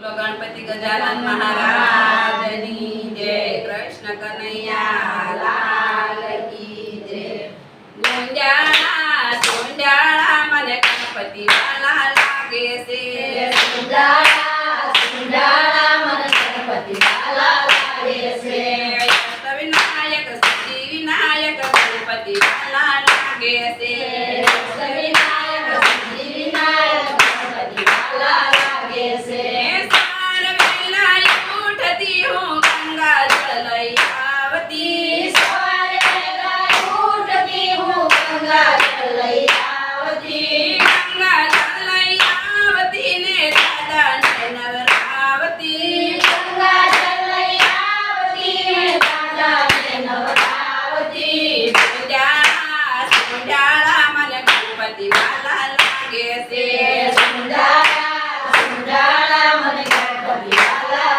બોલો ગણપતિ ગજાનન મહારાજની જય, કૃષ્ણ કનૈયા લાલ કી જય। ગુંજાળા સુંજાળા મને ગણપતિ વાલા લાગે છે, સુંજાળા સુંજાળા મને ગણપતિ વાલા લાગે છે। વિનાયક સિદ્ધિ વિનાયક ગણપતિ વાલા લાગે છે, વિનાયક સિદ્ધિ વિનાયક ગણપતિ વાલા લાગે છે। ગંગા જળ લઈ આવતી, સવારે વહેલા ઉઠતી હું ગંગા જળ લઈ આવતી, ગંગા જળ લઈ આવતી ને દાદાને નવરાવતી, ગંગા જળ લઈ આવતી ને દાદાને નવરાવતી। સુંજાળા સુંજાળા મને ગણપતિ વાલા લાગે છે, સુંજાળા સુંજાળા મને ગણપતિ વાલા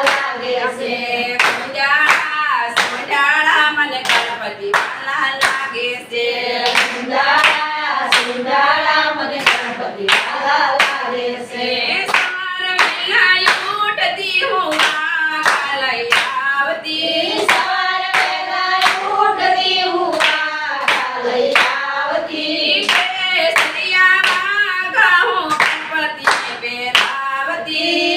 લાગે છે। સુંજાળા સુંજાળા મને ગણપતિ વાલા લાગે છે। સવારે વહેલા ઉઠતી હું વાઘા લઈ આવતી, કેસરિયા વાઘા હું ગણપતિને બેહાવતી।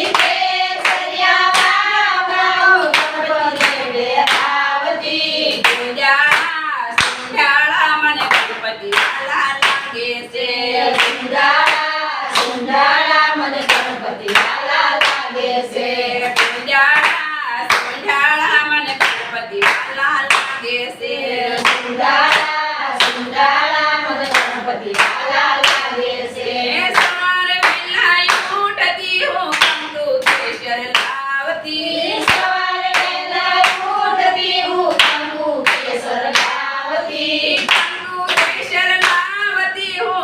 સુંજાળા સુંજાળા મને ગણપતિ વાલા લાગે છે। સુંજાળા સુંજાળા મને ગણપતિ વાલા લાગે છે। સવારે વહેલા ઉઠતી હું કંકુ કેસર લાવતી, કંકુ કેસર લાવતી હું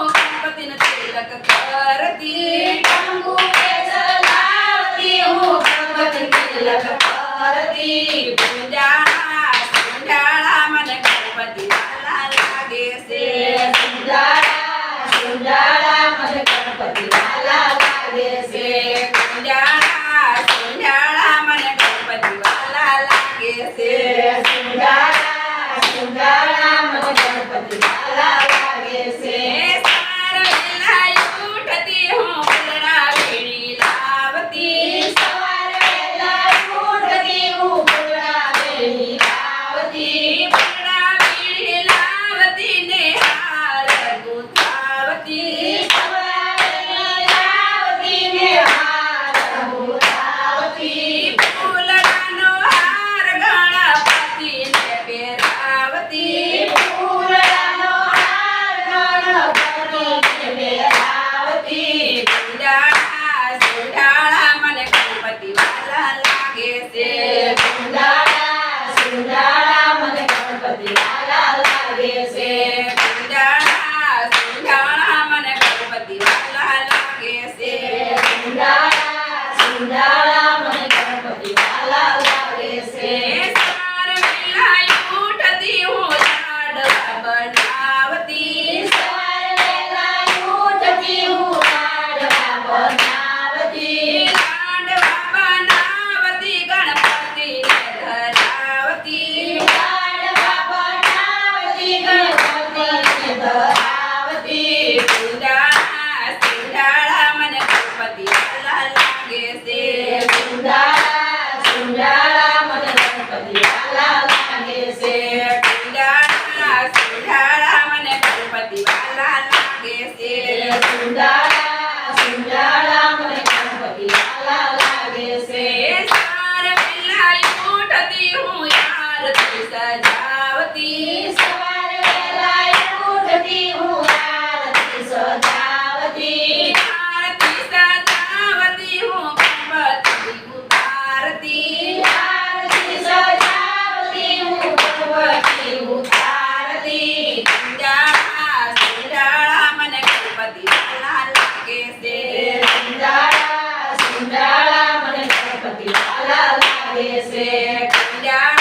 ગણપતિ તિલક કરતી। સુંજાળા સુંજાળા મને ગણપતિ વાલા લાગે છે। સુંજાળા સુંજાળા મને ગણપતિ વાલા લાગે છે। સવારે વહેલા ઉઠતી હું ફૂલડા બેની લાવતી, સવારે લાવતી ને હાર ઉઠાવતી, ફૂલડાનો હાર ગણપતિને પહેરાવતી। સુંજાળા સુંજાળા મને ગણપતિ વાલા લાગે છે। સુંજાળા સુંજાળા મને ગણપતિ વાલા લાગે છે। સવારે વહેલા ઉઠતી હું લાડવા બનાવતી, લાડવા બનાવતી ગણપતિને ધરાવતી। સુંજાળા સુંજાળા મને ગણપતિ વાલા લાગે છે। સુંજાળા સુંજાળા મને ગણપતિ વાલા લાગે છે। સવારે વહેલા ઉઠતી હું આરતી સજાવતી, આરતી સજાવતી હું ગણપતિ ઉતારતી।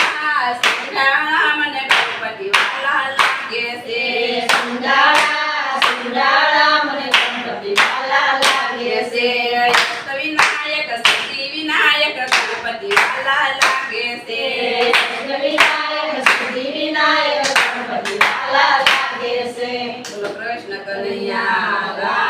સુંજાળા સુંજાળા મને ગણપતિ વાલા લાગે છે। સુંજાળા સુંજાળા મને ગણપતિ વાલા લાગે છે। વિનાયક સિદ્ધિ વિનાયક ગણપતિ વાલા લાગે છે વિનાયક સિદ્ધિ વિનાયક ગણપતિ વાલા લાગે છે બોલો કૃષ્ણ કનૈયા